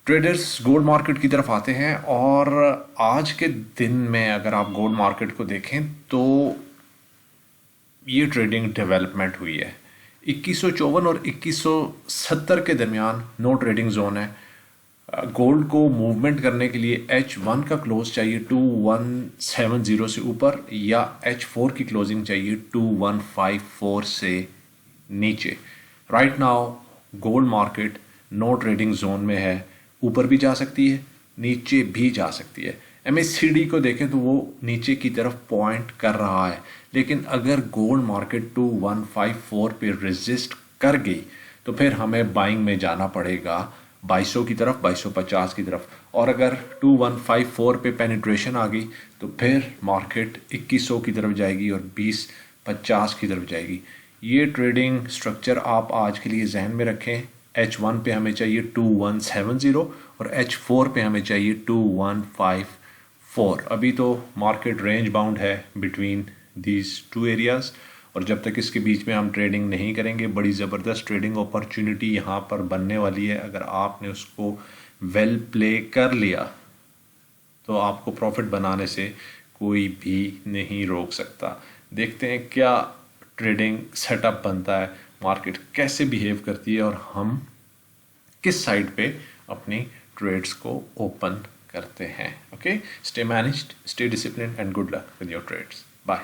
Traders gold market की तरफ आते हैं और आज के दिन में अगर आप गोल्ड मार्केट को देखें तो ये ट्रेडिंग डेवलपमेंट हुई है। 2154 और 2170 के दरमियान नो ट्रेडिंग जोन है। गोल्ड को मूवमेंट करने के लिए H1 का क्लोज चाहिए 2170 से ऊपर या H4 की क्लोजिंग चाहिए 2154 से नीचे। Right now gold market no trading zone में है, ऊपर भी जा सकती है नीचे भी जा सकती है। MACD को देखें तो वो नीचे की तरफ पॉइंट कर रहा है, लेकिन अगर गोल्ड मार्केट 2154 पे रेजिस्ट कर गई तो फिर हमें बाइंग में जाना पड़ेगा 2200 की तरफ, 2250 की तरफ। और अगर 2154 पे पेनिट्रेशन आ गई तो फिर मार्केट 2100 की तरफ जाएगी और 2050 की तरफ जाएगी। ये ट्रेडिंग स्ट्रक्चर आप आज के लिए जहन में रखें। H1 पे हमें चाहिए 2170 और H4 पे हमें चाहिए 2154। अभी तो मार्केट रेंज बाउंड है बिटवीन दीज टू एरियाज, और जब तक इसके बीच में हम ट्रेडिंग नहीं करेंगे बड़ी ज़बरदस्त ट्रेडिंग अपॉर्चुनिटी यहाँ पर बनने वाली है। अगर आपने उसको वेल प्ले कर लिया तो आपको प्रॉफिट बनाने से कोई भी नहीं रोक सकता। देखते हैं क्या ट्रेडिंग सेटअप बनता है, मार्केट कैसे बिहेव करती है और हम किस साइड पे अपनी ट्रेड्स को ओपन करते हैं। Okay, stay managed, stay discipline and good luck with your trades. Bye.